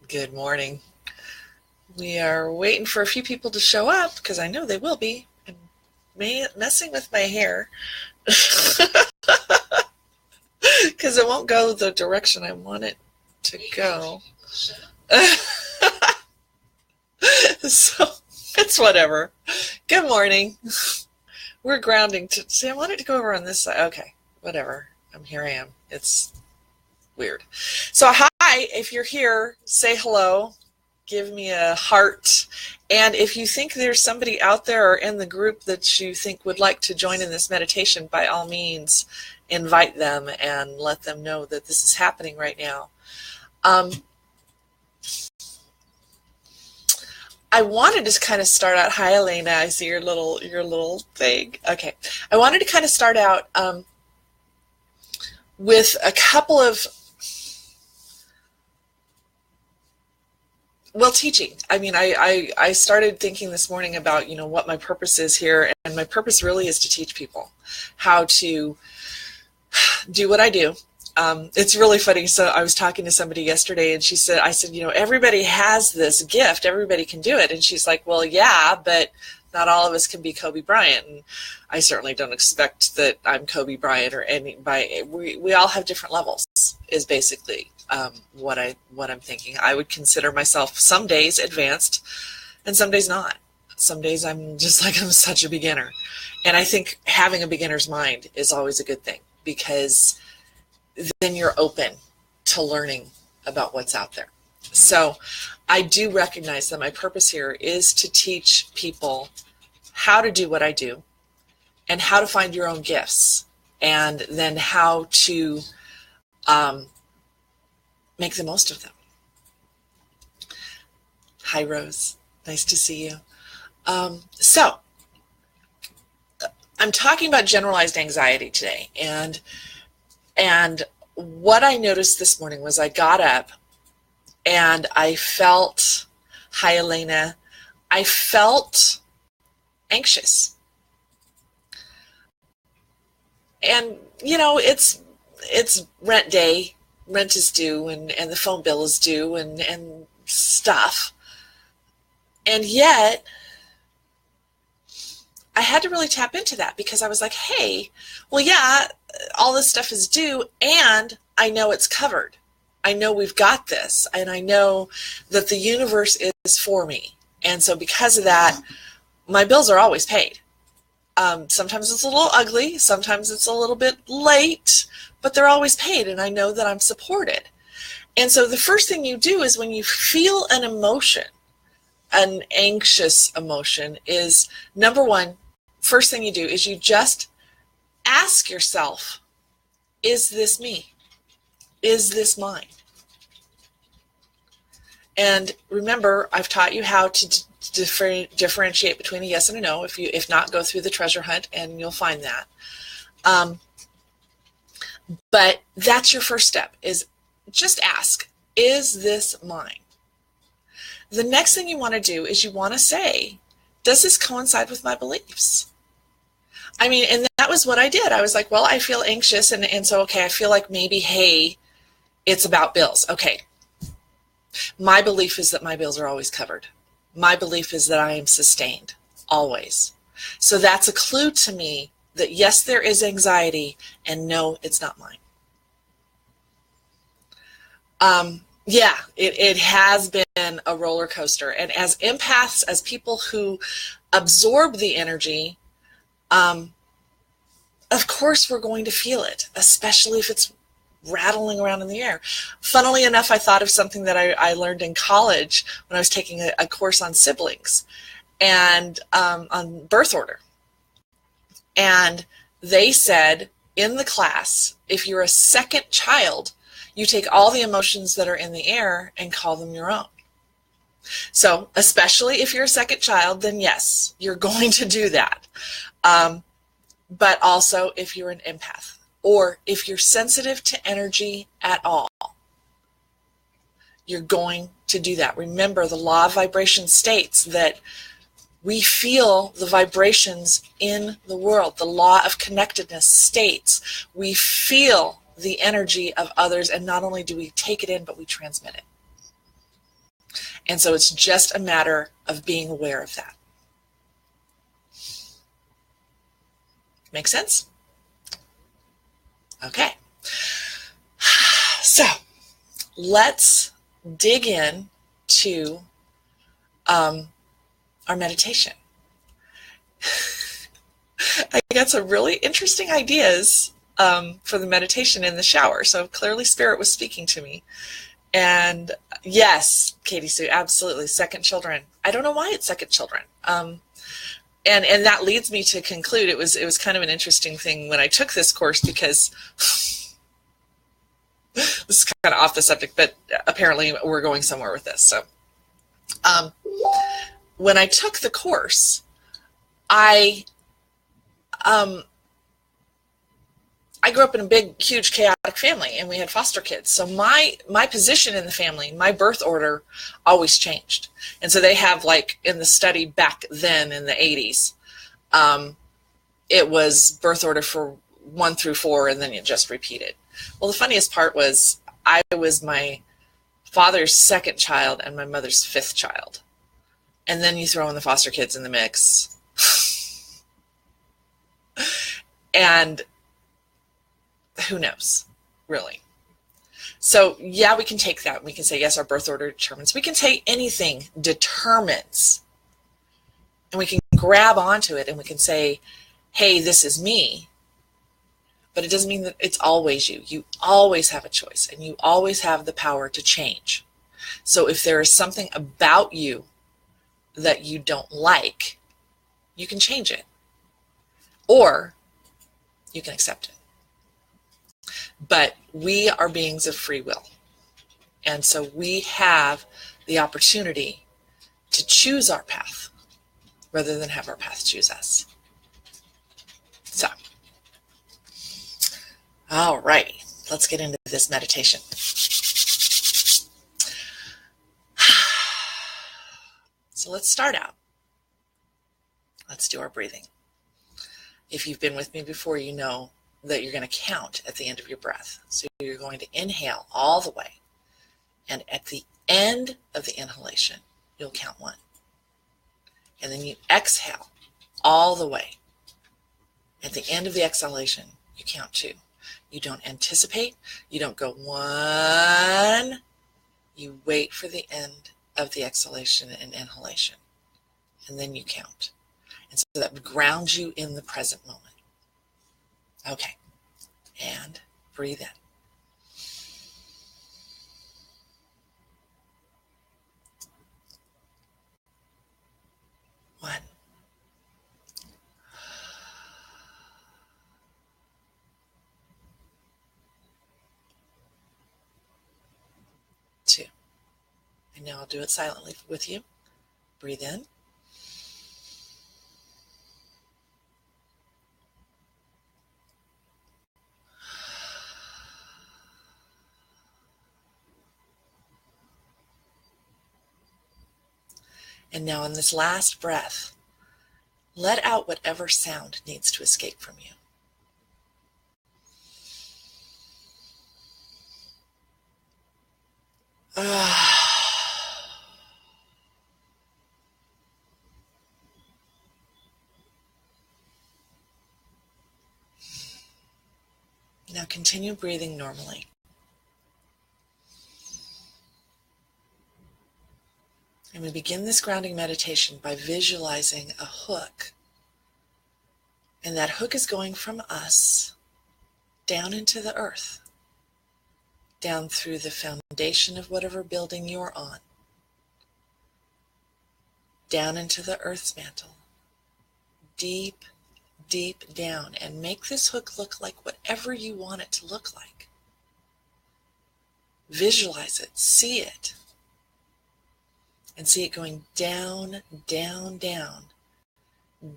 Good morning. We are waiting for a few people to show up because I know they will be. And messing with my hair because it won't go the direction I want it to go. So it's whatever. Good morning. We're grounding to see. I wanted to go over on this side. Okay, whatever. Here I am. It's weird. So hi, if you're here, say hello. Give me a heart. And if you think there's somebody out there or in the group that you think would like to join in this meditation, by all means, invite them and let them know that this is happening right now. I wanted to kind of start out. Hi, Elena. I see your little thing. Okay. I wanted to kind of start out with a couple of teaching. I mean, I started thinking this morning about, what my purpose is here. And my purpose really is to teach people how to do what I do. It's really funny. So I was talking to somebody yesterday and I said, everybody has this gift. Everybody can do it. And she's like, well, yeah, but not all of us can be Kobe Bryant. And I certainly don't expect that I'm Kobe Bryant or anybody. We all have different levels is basically what I'm thinking. I would consider myself some days advanced and some days not. Some days I'm such a beginner. And I think having a beginner's mind is always a good thing, because then you're open to learning about what's out there. So I do recognize that my purpose here is to teach people how to do what I do and how to find your own gifts, and then how to make the most of them. Hi, Rose. Nice to see you. So I'm talking about generalized anxiety today. And what I noticed this morning was I got up and I felt, hi, Elena, I felt anxious. And, it's rent day. Rent is due and the phone bill is due and stuff. And yet I had to really tap into that, because I was like, hey, well, yeah, all this stuff is due and I know it's covered. I know we've got this, and I know that the universe is for me. And so because of that, my bills are always paid. Sometimes it's a little ugly, sometimes it's a little bit late, but they're always paid, and I know that I'm supported. And so the first thing you do is when you feel an emotion, an anxious emotion, is number one, first thing you do is you just ask yourself, is this me? Is this mine? And remember, I've taught you how to differentiate between a yes and a no. If not, go through the treasure hunt and you'll find that. But that's your first step, is just ask, is this mine? The next thing you want to do is you want to say, does this coincide with my beliefs? I mean, and that was what I did. I was like, well, I feel anxious. And so, okay, I feel like maybe, hey, it's about bills. Okay. My belief is that my bills are always covered. My belief is that I am sustained, always. So that's a clue to me that yes, there is anxiety, and no, it's not mine. Yeah, it has been a roller coaster. And as empaths, as people who absorb the energy, of course we're going to feel it, especially if it's rattling around in the air. Funnily enough, I thought of something that I learned in college when I was taking a course on siblings and on birth order. And they said in the class, if you're a second child, you take all the emotions that are in the air and call them your own. So especially if you're a second child, then yes, you're going to do that. But also if you're an empath, or if you're sensitive to energy at all, you're going to do that. Remember, the law of vibration states that we feel the vibrations in the world. The law of connectedness states we feel the energy of others, and not only do we take it in, but we transmit it. And so it's just a matter of being aware of that. Make sense? Okay. So let's dig in to our meditation. I got some really interesting ideas for the meditation in the shower. So clearly Spirit was speaking to me. And yes, Katie Sue, absolutely. Second children. I don't know why it's second children. And that leads me to conclude it was kind of an interesting thing when I took this course, because this is kind of off the subject, but apparently we're going somewhere with this. So when I took the course, I grew up in a big, huge, chaotic family, and we had foster kids. So my position in the family, my birth order always changed. And so they have, like, in the study back then in the 80s, it was birth order for 1 through 4, and then it just repeated. Well, the funniest part was I was my father's second child and my mother's 5th child. And then you throw in the foster kids in the mix. And who knows, really? So yeah, we can take that. We can say, yes, our birth order determines. We can say anything determines. And we can grab onto it and we can say, hey, this is me. But it doesn't mean that it's always you. You always have a choice, and you always have the power to change. So if there is something about you that you don't like, you can change it. Or you can accept it. But we are beings of free will. And so we have the opportunity to choose our path rather than have our path choose us. So, all righty, let's get into this meditation. So let's start out. Let's do our breathing. If you've been with me before, you know that you're going to count at the end of your breath. So you're going to inhale all the way. And at the end of the inhalation, you'll count 1. And then you exhale all the way. At the end of the exhalation, you count 2. You don't anticipate. You don't go 1. You wait for the end of the exhalation and inhalation. And then you count. And so that grounds you in the present moment. Okay. And breathe in. 1. 2. And now I'll do it silently with you. Breathe in. And now in this last breath, let out whatever sound needs to escape from you. Now continue breathing normally. And we begin this grounding meditation by visualizing a hook. And that hook is going from us down into the earth, down through the foundation of whatever building you're on, down into the earth's mantle, deep, deep down, and make this hook look like whatever you want it to look like. Visualize it, see it, and see it going down, down, down,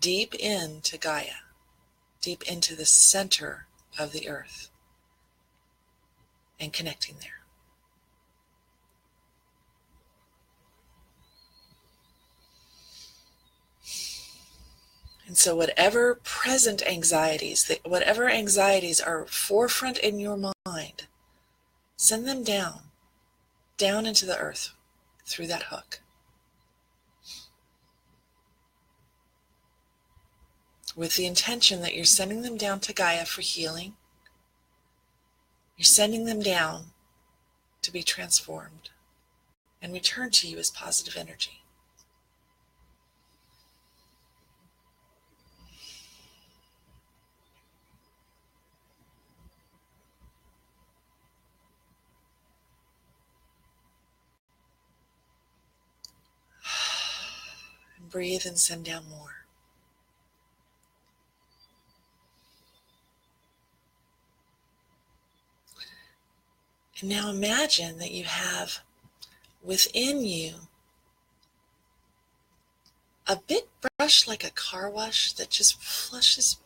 deep into Gaia, deep into the center of the earth, and connecting there. And so whatever present anxieties, whatever anxieties are forefront in your mind, send them down into the earth through that hook. With the intention that you're sending them down to Gaia for healing. You're sending them down to be transformed and return to you as positive energy. And breathe and send down more. And now imagine that you have within you a big brush like a car wash that just flushes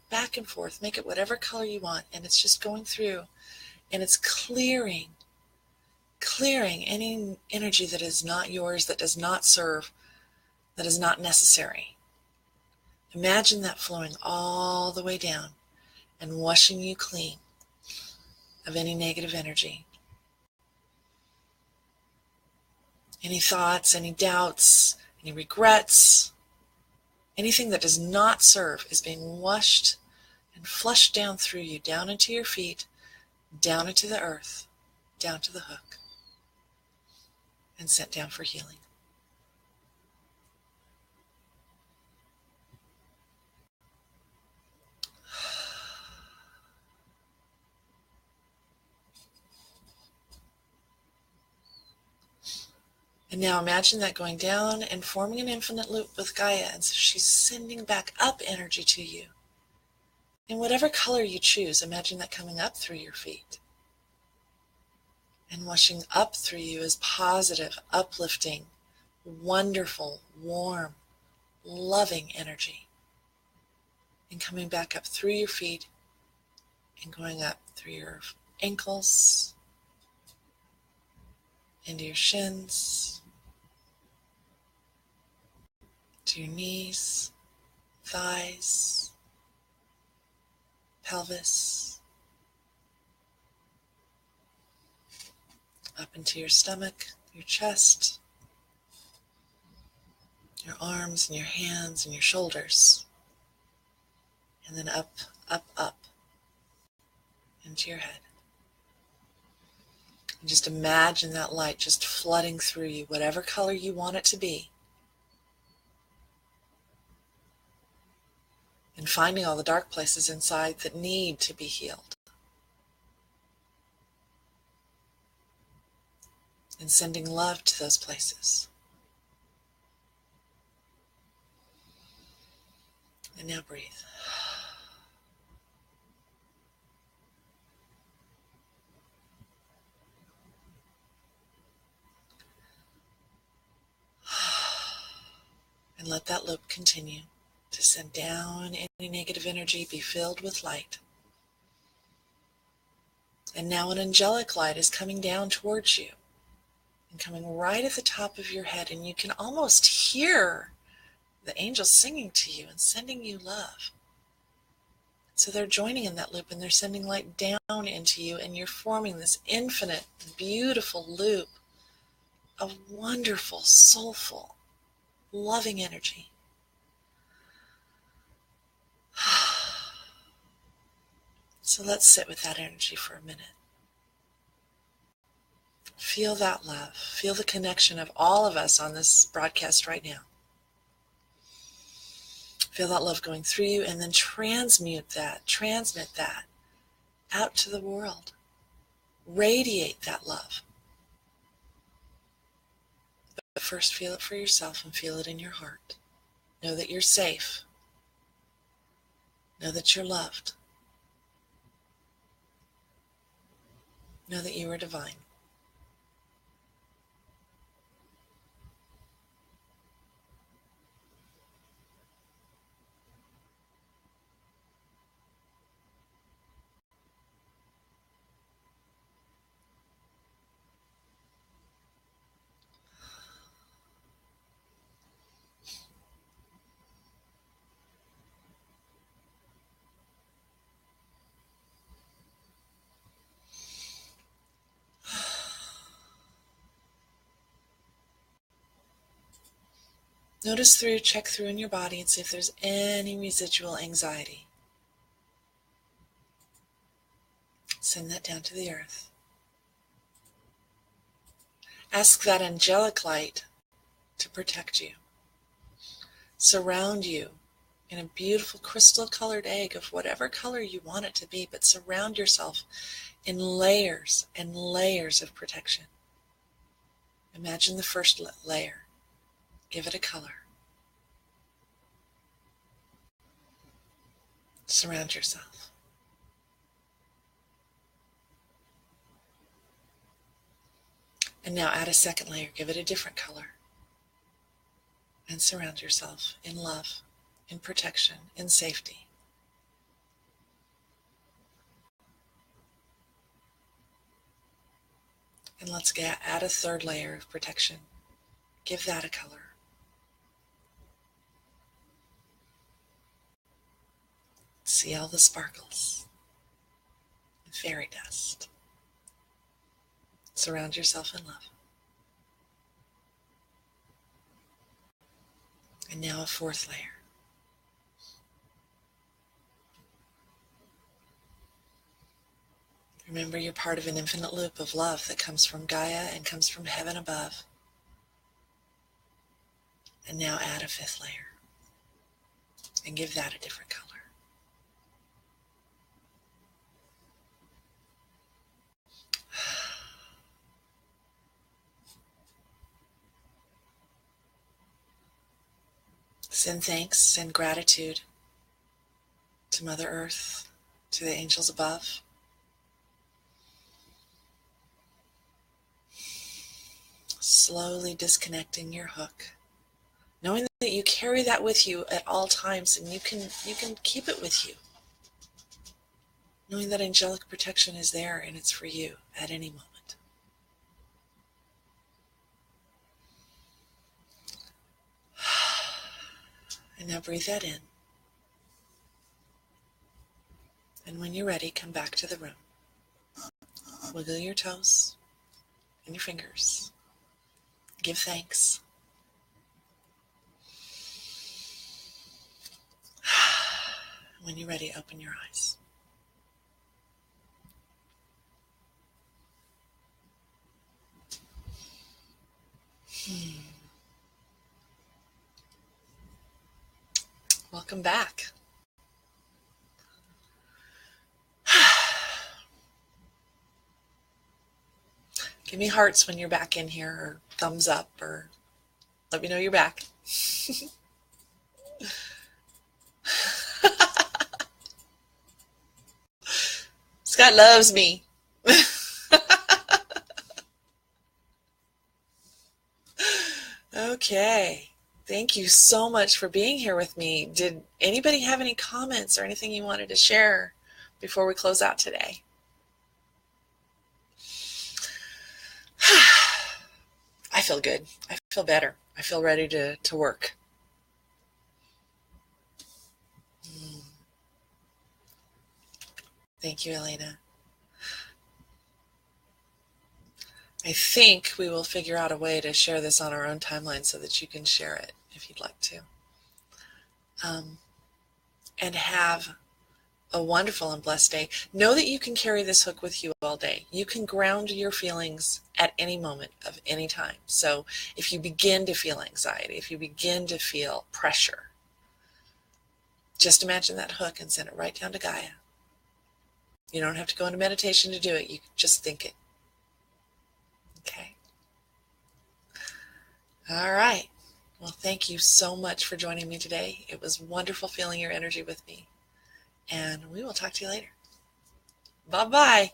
back and forth. Make it whatever color you want, and it's just going through and it's clearing any energy that is not yours, that does not serve, that is not necessary. Imagine that flowing all the way down and washing you clean of any negative energy. Any thoughts, any doubts, any regrets, anything that does not serve is being washed and flushed down through you, down into your feet, down into the earth, down to the hook, and sent down for healing. And now imagine that going down and forming an infinite loop with Gaia, and so she's sending back up energy to you. In whatever color you choose, imagine that coming up through your feet and washing up through you as positive, uplifting, wonderful, warm, loving energy. And coming back up through your feet and going up through your ankles, into your shins, to your knees, thighs, pelvis, up into your stomach, your chest, your arms and your hands and your shoulders, and then up, up, up into your head. And just imagine that light just flooding through you, whatever color you want it to be, and finding all the dark places inside that need to be healed. And sending love to those places. And now breathe. And let that loop continue to send down any negative energy, be filled with light. And now an angelic light is coming down towards you and coming right at the top of your head, and you can almost hear the angels singing to you and sending you love. So they're joining in that loop and they're sending light down into you, and you're forming this infinite, beautiful loop of wonderful, soulful, loving energy. So let's sit with that energy for a minute. Feel that love. Feel the connection of all of us on this broadcast right now. Feel that love going through you, and then transmit that out to the world. Radiate that love. But first feel it for yourself and feel it in your heart. Know that you're safe. Know that you're loved. Know that you are divine. Notice through, check through in your body and see if there's any residual anxiety. Send that down to the earth. Ask that angelic light to protect you. Surround you in a beautiful crystal-colored egg of whatever color you want it to be, but surround yourself in layers and layers of protection. Imagine the first layer. Give it a color. Surround yourself. And now add a second layer. Give it a different color. And surround yourself in love, in protection, in safety. And let's add a third layer of protection. Give that a color. See all the sparkles and fairy dust. Surround yourself in love. And now a fourth layer. Remember, you're part of an infinite loop of love that comes from Gaia and comes from heaven above. And now add a fifth layer. And give that a different color. Send thanks, send gratitude to Mother Earth, to the angels above. Slowly disconnecting your hook, knowing that you carry that with you at all times and you can keep it with you. Knowing that angelic protection is there and it's for you at any moment. And now breathe that in. And when you're ready, come back to the room. Wiggle your toes and your fingers. Give thanks. When you're ready, open your eyes. Welcome back. Give me hearts when you're back in here, or thumbs up, or let me know you're back. Scott loves me. Okay. Thank you so much for being here with me. Did anybody have any comments or anything you wanted to share before we close out today? I feel good. I feel better. I feel ready to work. Thank you, Elena. I think we will figure out a way to share this on our own timeline so that you can share it if you'd like to. And have a wonderful and blessed day. Know that you can carry this hook with you all day. You can ground your feelings at any moment of any time. So if you begin to feel anxiety, if you begin to feel pressure, just imagine that hook and send it right down to Gaia. You don't have to go into meditation to do it. You can just think it. Okay. All right. Well, thank you so much for joining me today. It was wonderful feeling your energy with me. And we will talk to you later. Bye-bye.